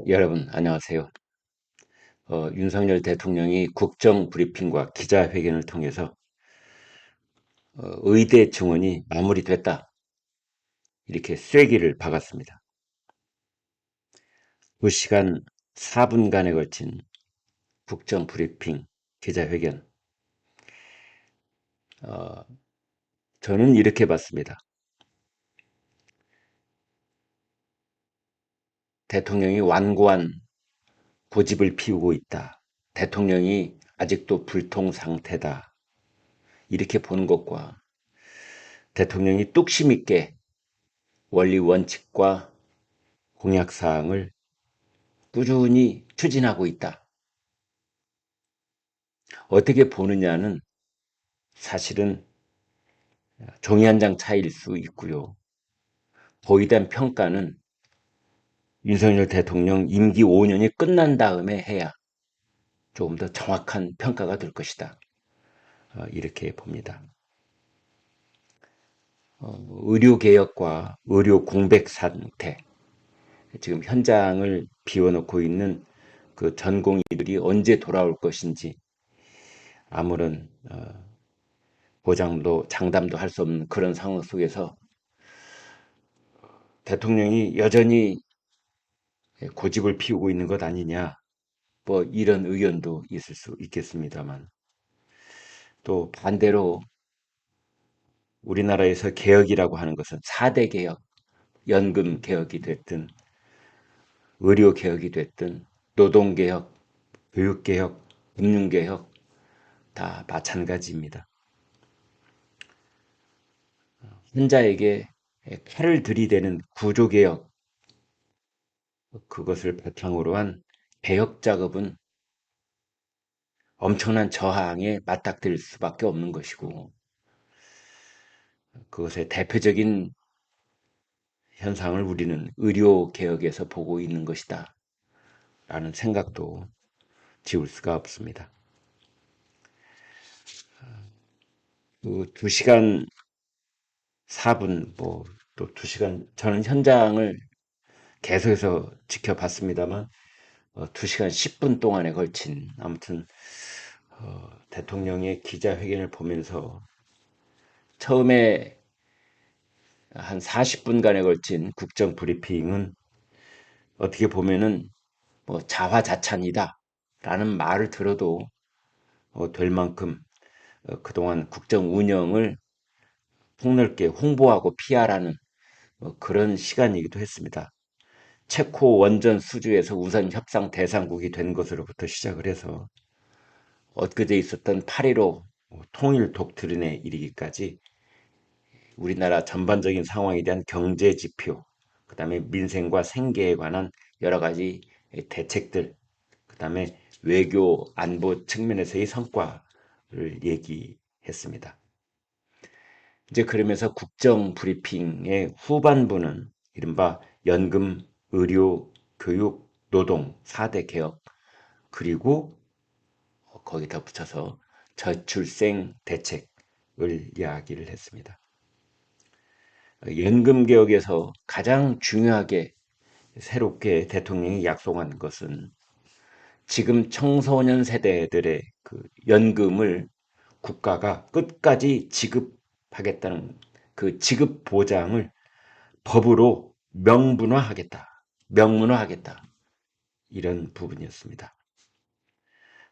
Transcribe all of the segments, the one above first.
여러분, 안녕하세요. 윤석열 대통령이 국정 브리핑과 기자회견을 통해서 의대 증원이 마무리됐다. 이렇게 쐐기를 박았습니다. 2시간 4분간에 걸친 국정 브리핑 기자회견. 어, 저는 이렇게 봤습니다. 대통령이 완고한 고집을 피우고 있다. 대통령이 아직도 불통 상태다. 이렇게 보는 것과 대통령이 뚝심 있게 원리 원칙과 공약사항을 꾸준히 추진하고 있다. 어떻게 보느냐는 사실은 종이 한 장 차이일 수 있고요. 거의된 평가는 윤석열 대통령 임기 5년이 끝난 다음에 해야 조금 더 정확한 평가가 될 것이다. 이렇게 봅니다. 의료개혁과 의료 공백 상태, 지금 현장을 비워놓고 있는 그 전공의들이 언제 돌아올 것인지 아무런 보장도 장담도 할 수 없는 그런 상황 속에서 대통령이 여전히 고집을 피우고 있는 것 아니냐, 뭐 이런 의견도 있을 수 있겠습니다만, 또 반대로 우리나라에서 개혁이라고 하는 것은 4대 개혁, 연금 개혁이 됐든 의료 개혁이 됐든 노동 개혁, 교육 개혁, 금융 개혁 다 마찬가지입니다. 환자에게 칼을 들이대는 구조 개혁, 그것을 바탕으로 한 개혁 작업은 엄청난 저항에 맞닥뜨릴 수밖에 없는 것이고, 그것의 대표적인 현상을 우리는 의료 개혁에서 보고 있는 것이다 라는 생각도 지울 수가 없습니다. 그 2시간 4분, 또 2시간, 저는 현장을 계속해서 지켜봤습니다만, 2시간 10분 동안에 걸친, 아무튼, 대통령의 기자회견을 보면서 처음에 한 40분간에 걸친 국정 브리핑은 어떻게 보면은 자화자찬이다 라는 말을 들어도 될 만큼 그동안 국정 운영을 폭넓게 홍보하고 PR하는 그런 시간이기도 했습니다. 체코 원전 수주에서 우선 협상 대상국이 된 것으로부터 시작을 해서 엊그제 있었던 8.15 통일 독트린에 이르기까지 우리나라 전반적인 상황에 대한 경제 지표, 그 다음에 민생과 생계에 관한 여러 가지 대책들, 그 다음에 외교 안보 측면에서의 성과를 얘기했습니다. 이제 그러면서 국정 브리핑의 후반부는 이른바 연금, 의료, 교육, 노동 4대 개혁, 그리고 거기다 붙여서 저출생 대책을 이야기를 했습니다. 연금 개혁에서 가장 중요하게 새롭게 대통령이 약속한 것은 지금 청소년 세대들의 그 연금을 국가가 끝까지 지급하겠다는 그 지급 보장을 법으로 명문화하겠다. 명문화하겠다. 이런 부분이었습니다.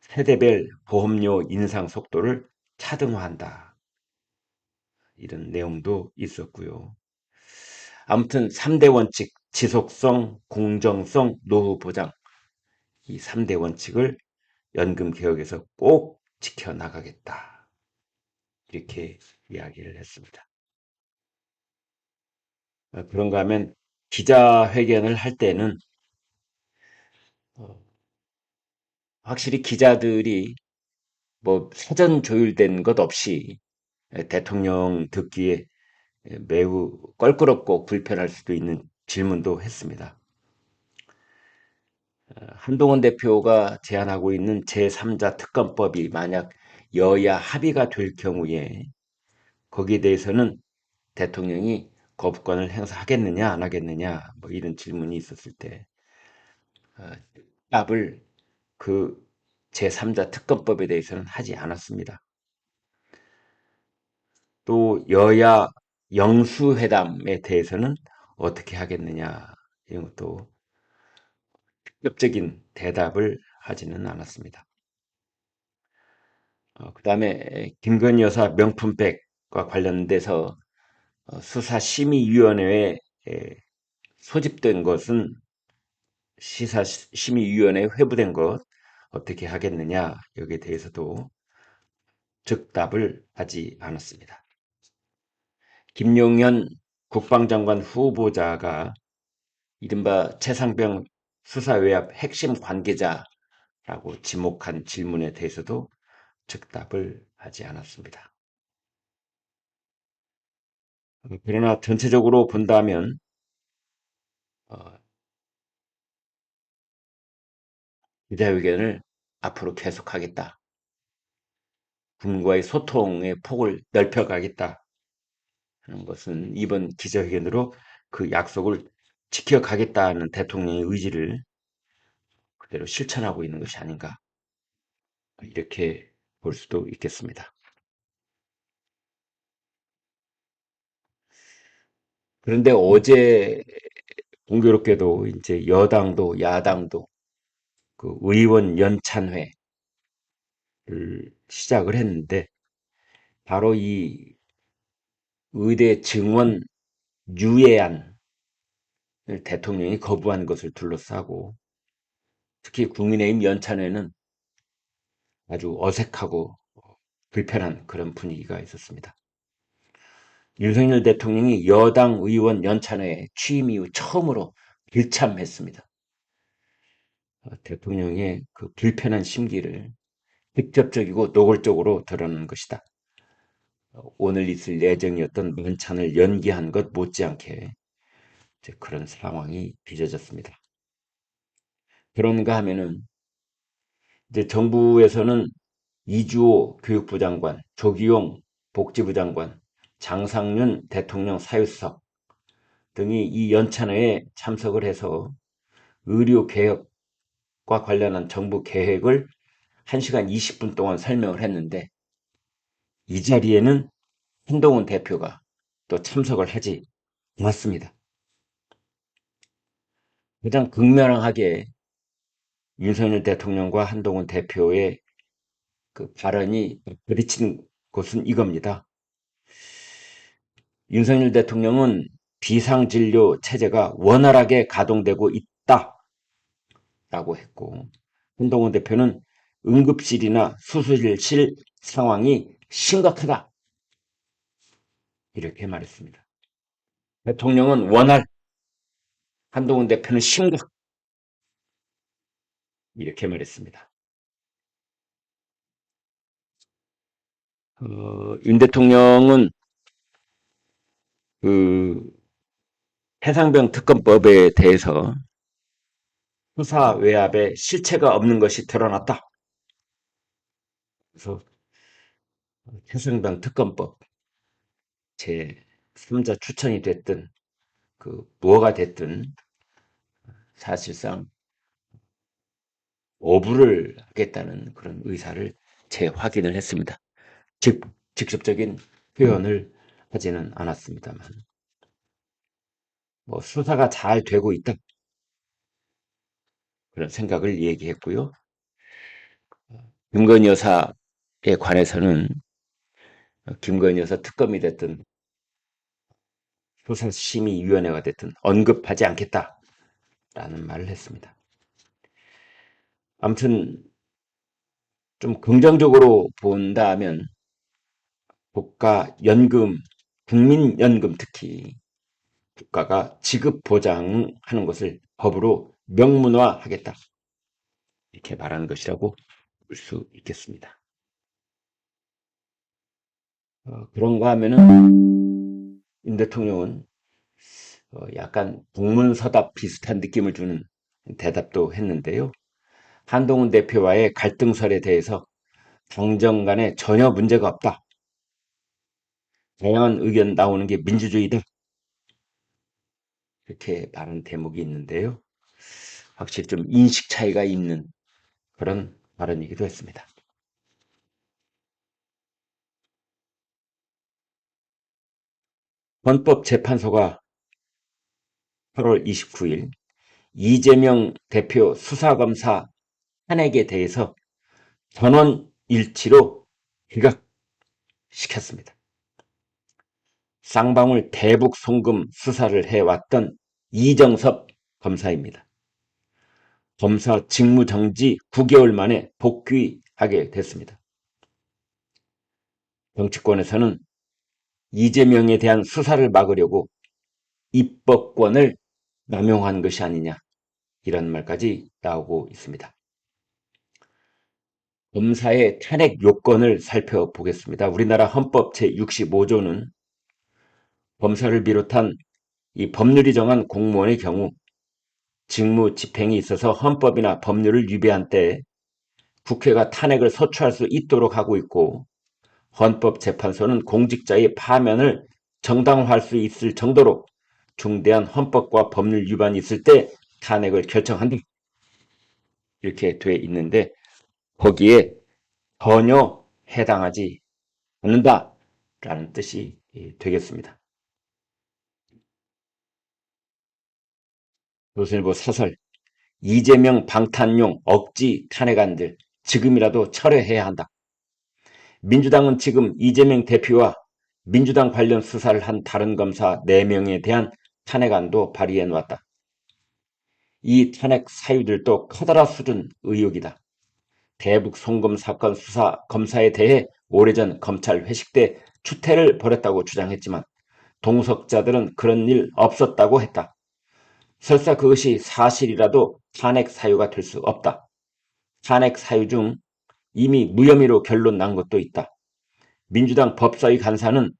세대별 보험료 인상 속도를 차등화한다. 이런 내용도 있었고요. 아무튼 3대 원칙, 지속성, 공정성, 노후 보장, 이 3대 원칙을 연금 개혁에서 꼭 지켜나가겠다. 이렇게 이야기를 했습니다. 그런가 하면 기자회견을 할 때는 어, 확실히 기자들이 사전 조율된 것 없이 대통령 듣기에 매우 껄끄럽고 불편할 수도 있는 질문도 했습니다. 한동훈 대표가 제안하고 있는 제3자 특검법이 만약 여야 합의가 될 경우에 거기에 대해서는 대통령이 거부권을 행사하겠느냐 안 하겠느냐 이런 질문이 있었을 때 어, 답을 그 제3자 특검법에 대해서는 하지 않았습니다. 또 여야 영수회담에 대해서는 어떻게 하겠느냐 이런 것도 직접적인 대답을 하지는 않았습니다. 그 다음에 김건희 여사 명품백과 관련돼서 수사심의위원회에 소집된 것은 시사심의위원회에 회부된 것 어떻게 하겠느냐 여기에 대해서도 즉답을 하지 않았습니다. 김용현 국방장관 후보자가 이른바 최상병 수사외압 핵심 관계자라고 지목한 질문에 대해서도 즉답을 하지 않았습니다. 그러나 전체적으로 본다면 기자회견을 앞으로 계속하겠다. 국민과의 소통의 폭을 넓혀가겠다 하는 것은 이번 기자회견으로 그 약속을 지켜가겠다는 대통령의 의지를 그대로 실천하고 있는 것이 아닌가 이렇게 볼 수도 있겠습니다. 그런데 어제 공교롭게도 이제 여당도 야당도 그 의원 연찬회를 시작을 했는데 바로 이 의대 증원 유예안을 대통령이 거부한 것을 둘러싸고 특히 국민의힘 연찬회는 아주 어색하고 불편한 그런 분위기가 있었습니다. 윤석열 대통령이 여당 의원 연찬회에 취임 이후 처음으로 일참했습니다. 대통령의 그 불편한 심기를 직접적이고 노골적으로 드러낸 것이다. 오늘 있을 예정이었던 만찬을 연기한 것 못지않게 그런 상황이 빚어졌습니다. 그런가 하면은 이제 정부에서는 이주호 교육부 장관, 조기용 복지부 장관, 장상윤 대통령 사유수석 등이 이 연찬회에 참석을 해서 의료개혁과 관련한 정부 계획을 1시간 20분 동안 설명을 했는데 이 자리에는 한동훈 대표가 또 참석을 하지 않았습니다. 가장 극명하게 윤석열 대통령과 한동훈 대표의 그 발언이 부딪힌 것은 이겁니다. 윤석열 대통령은 비상진료 체제가 원활하게 가동되고 있다라고 했고 한동훈 대표는 응급실이나 수술실 상황이 심각하다 이렇게 말했습니다. 대통령은 원활, 한동훈 대표는 심각 이렇게 말했습니다. 윤 대통령은 그 해상병 특검법에 대해서 수사 외압에 실체가 없는 것이 드러났다. 그래서 해상병 특검법 제3자 추천이 됐든 그 뭐가 됐든 사실상 오부를 하겠다는 그런 의사를 재확인을 했습니다. 직접적인 표현을 하지는 않았습니다만 뭐 수사가 잘 되고 있다 그런 생각을 얘기했고요. 김건희 여사에 관해서는 김건희 여사 특검이 됐든 수사심의위원회가 됐든 언급하지 않겠다라는 말을 했습니다. 아무튼 좀 긍정적으로 본다면 국가연금, 국민연금 특히 국가가 지급 보장하는 것을 법으로 명문화하겠다 이렇게 말하는 것이라고 볼 수 있겠습니다. 그런가 하면은 윤 대통령은 약간 동문서답 비슷한 느낌을 주는 대답도 했는데요. 한동훈 대표와의 갈등설에 대해서 당정 간에 전혀 문제가 없다. 다양한 의견 나오는 게 민주주의다. 이렇게 말한 대목이 있는데요. 확실히 좀 인식 차이가 있는 그런 발언이기도 했습니다. 헌법재판소가 8월 29일 이재명 대표 수사검사 탄핵에 대해서 전원 일치로 기각시켰습니다. 쌍방울 대북 송금 수사를 해왔던 이정섭 검사입니다. 검사 직무 정지 9개월 만에 복귀하게 됐습니다. 정치권에서는 이재명에 대한 수사를 막으려고 입법권을 남용한 것이 아니냐 이런 말까지 나오고 있습니다. 검사의 탄핵 요건을 살펴보겠습니다. 우리나라 헌법 제65조는 검사를 비롯한 이 법률이 정한 공무원의 경우 직무 집행이 있어서 헌법이나 법률을 위배한 때에 국회가 탄핵을 소추할 수 있도록 하고 있고, 헌법재판소는 공직자의 파면을 정당화할 수 있을 정도로 중대한 헌법과 법률 위반이 있을 때 탄핵을 결정한다. 이렇게 돼 있는데 거기에 전혀 해당하지 않는다라는 뜻이 되겠습니다. 조선일보 사설, 이재명 방탄용 억지 탄핵안들 지금이라도 철회해야 한다. 민주당은 지금 이재명 대표와 민주당 관련 수사를 한 다른 검사 4명에 대한 탄핵안도 발의해놓았다. 이 탄핵 사유들도 커다란 수준 의혹이다. 대북 송금 사건 수사 검사에 대해 오래전 검찰 회식 때 추태를 벌였다고 주장했지만 동석자들은 그런 일 없었다고 했다. 설사 그것이 사실이라도 탄핵 사유가 될 수 없다. 탄핵 사유 중 이미 무혐의로 결론 난 것도 있다. 민주당 법사위 간사는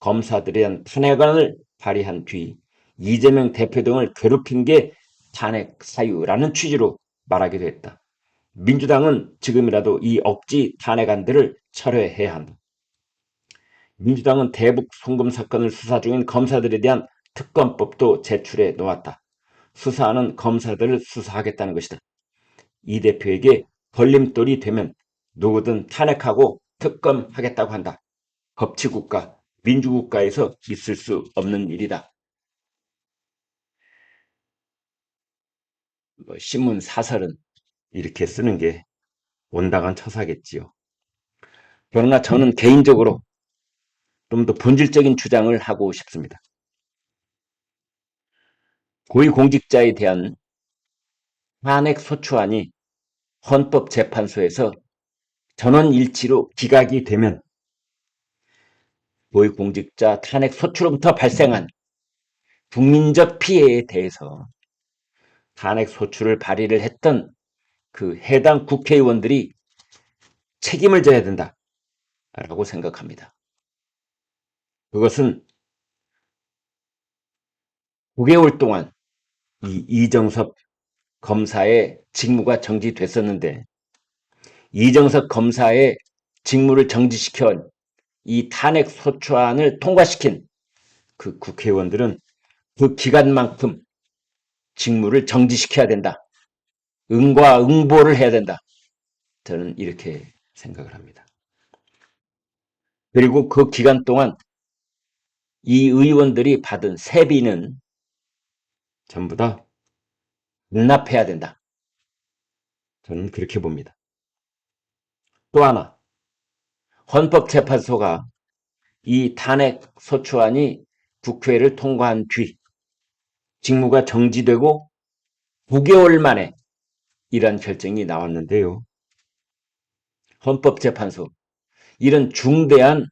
검사들에 대한 탄핵안을 발의한 뒤 이재명 대표 등을 괴롭힌 게 탄핵 사유라는 취지로 말하기도 했다. 민주당은 지금이라도 이 억지 탄핵안들을 철회해야 한다. 민주당은 대북 송금 사건을 수사 중인 검사들에 대한 특검법도 제출해 놓았다. 수사하는 검사들을 수사하겠다는 것이다. 이 대표에게 걸림돌이 되면 누구든 탄핵하고 특검하겠다고 한다. 법치국가, 민주국가에서 있을 수 없는 일이다. 신문 사설은 이렇게 쓰는 게 온당한 처사겠지요. 그러나 저는 개인적으로 좀 더 본질적인 주장을 하고 싶습니다. 고위공직자에 대한 탄핵 소추안이 헌법재판소에서 전원일치로 기각이 되면 고위공직자 탄핵 소추로부터 발생한 국민적 피해에 대해서 탄핵 소추를 발의를 했던 그 해당 국회의원들이 책임을 져야 된다라고 생각합니다. 그것은 9개월 동안 이 이정섭 검사의 직무가 정지됐었는데 이정섭 검사의 직무를 정지시켜 이 탄핵 소추안을 통과시킨 그 국회의원들은 그 기간만큼 직무를 정지시켜야 된다. 응과응보를 해야 된다. 저는 이렇게 생각을 합니다. 그리고 그 기간 동안 이 의원들이 받은 세비는 전부 다 반납해야 된다. 저는 그렇게 봅니다. 또 하나, 헌법재판소가 이 탄핵 소추안이 국회를 통과한 뒤 직무가 정지되고 9개월 만에 이런 결정이 나왔는데요. 헌법재판소, 이런 중대한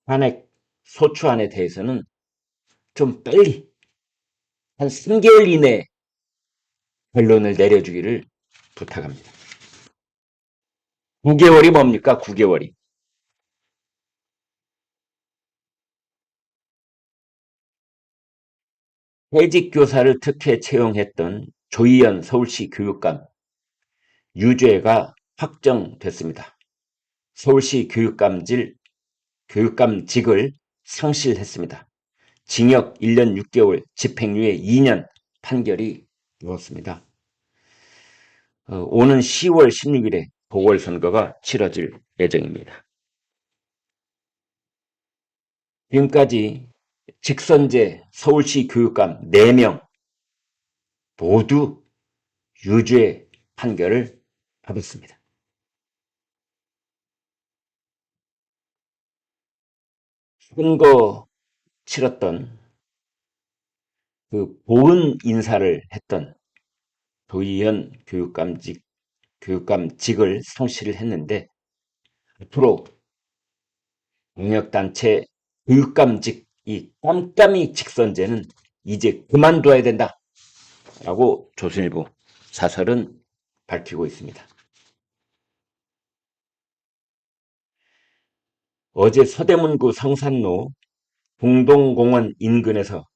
탄핵 소추안에 대해서는 좀 빨리 한 3개월 이내에 결론을 내려주기를 부탁합니다. 9개월이 뭡니까? 9개월이. 해직교사를 특혜 채용했던 조희연 서울시 교육감 유죄가 확정됐습니다. 서울시 교육감직을 상실했습니다. 징역 1년 6개월, 집행유예 2년 판결이 두었습니다. 오는 10월 16일에 보궐선거가 치러질 예정입니다. 지금까지 직선제 서울시 교육감 4명 모두 유죄 판결을 받았습니다. 선거 치렀던 그 보은 인사를 했던 도의원 교육감직을 상실을 했는데 앞으로 용역단체 교육감직 이 깜깜이 직선제는 이제 그만둬야 된다라고 조선일보 사설은 밝히고 있습니다. 어제 서대문구 성산로 공동공원 인근에서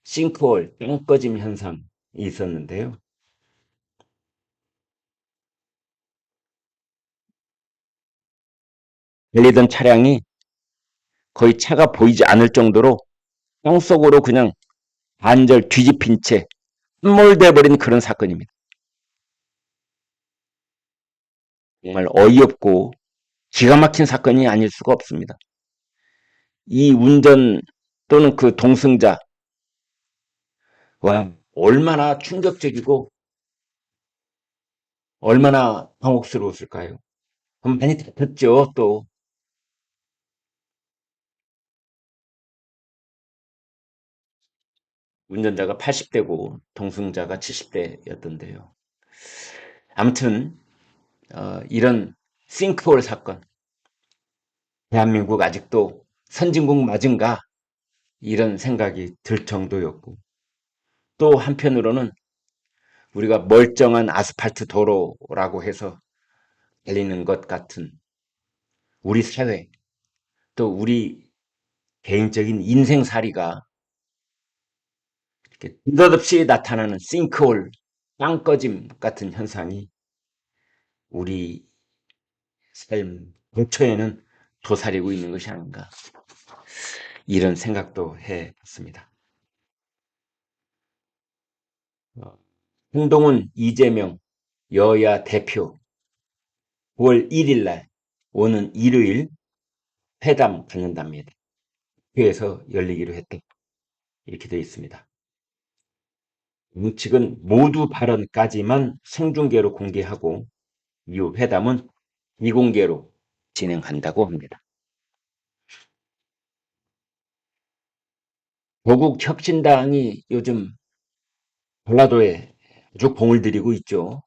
싱크홀 땅 꺼짐 현상이 있었는데요. 달리던 차량이 거의 차가 보이지 않을 정도로 땅속으로 그냥 반절 뒤집힌 채 함몰돼 버린 그런 사건입니다. 정말 어이없고 기가 막힌 사건이 아닐 수가 없습니다. 이 운전 또는 그 동승자 와 얼마나 충격적이고 얼마나 당혹스러웠을까요? 많이 다퉜죠. 또 운전자가 80대고 동승자가 70대였던데요. 아무튼 이런 싱크홀 사건 대한민국 아직도 선진국 맞은가 이런 생각이 들 정도였고 또 한편으로는 우리가 멀쩡한 아스팔트 도로라고 해서 달리는 것 같은 우리 사회 또 우리 개인적인 인생살이가 이렇게 느닷없이 나타나는 싱크홀 땅꺼짐 같은 현상이 우리 삶 도처에는 도사리고 있는 것이 아닌가 이런 생각도 해봤습니다. 한동훈 이재명 여야 대표 9월 1일 날 오는 일요일 회담 갖는답니다. 회에서 열리기로 했다. 이렇게 되어 있습니다. 측은 모두 발언까지만 생중계로 공개하고 이후 회담은 비공개로 진행한다고 합니다. 조국혁신당이 요즘 전라도에 아주 공을 들이고 있죠.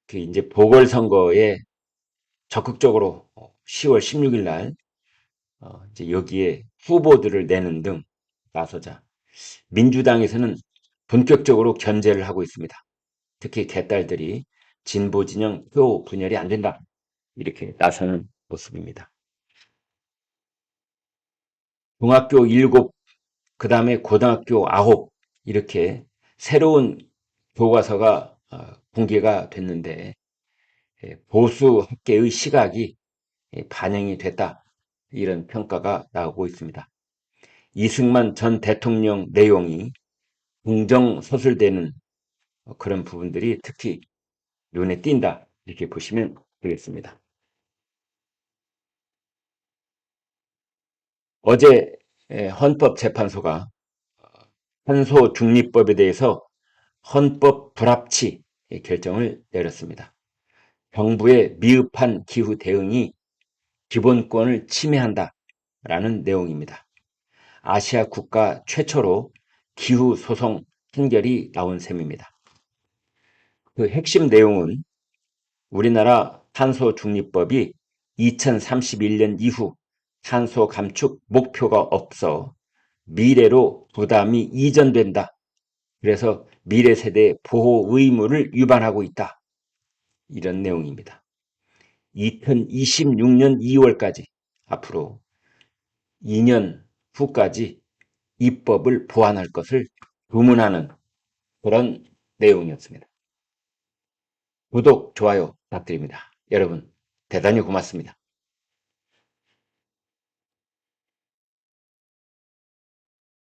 그 이제 보궐선거에 적극적으로 10월 16일 날 이제 여기에 후보들을 내는 등 나서자 민주당에서는 본격적으로 견제를 하고 있습니다. 특히 개딸들이 진보 진영 표 분열이 안 된다 이렇게 나서는 모습입니다. 중학교 7, 그 다음에 고등학교 9 이렇게 새로운 교과서가 공개가 됐는데 보수 학계의 시각이 반영이 됐다 이런 평가가 나오고 있습니다. 이승만 전 대통령 내용이 긍정서술되는 그런 부분들이 특히 눈에 띈다 이렇게 보시면 되겠습니다. 어제 헌법재판소가 탄소 중립법에 대해서 헌법 불합치 결정을 내렸습니다. 정부의 미흡한 기후 대응이 기본권을 침해한다라는 내용입니다. 아시아 국가 최초로 기후 소송 판결이 나온 셈입니다. 그 핵심 내용은 우리나라 탄소 중립법이 2031년 이후 탄소 감축 목표가 없어 미래로 부담이 이전된다. 그래서 미래 세대 보호 의무를 위반하고 있다. 이런 내용입니다. 2026년 2월까지 앞으로 2년 후까지 입법을 보완할 것을 주문하는 그런 내용이었습니다. 구독, 좋아요 부탁드립니다. 여러분 대단히 고맙습니다.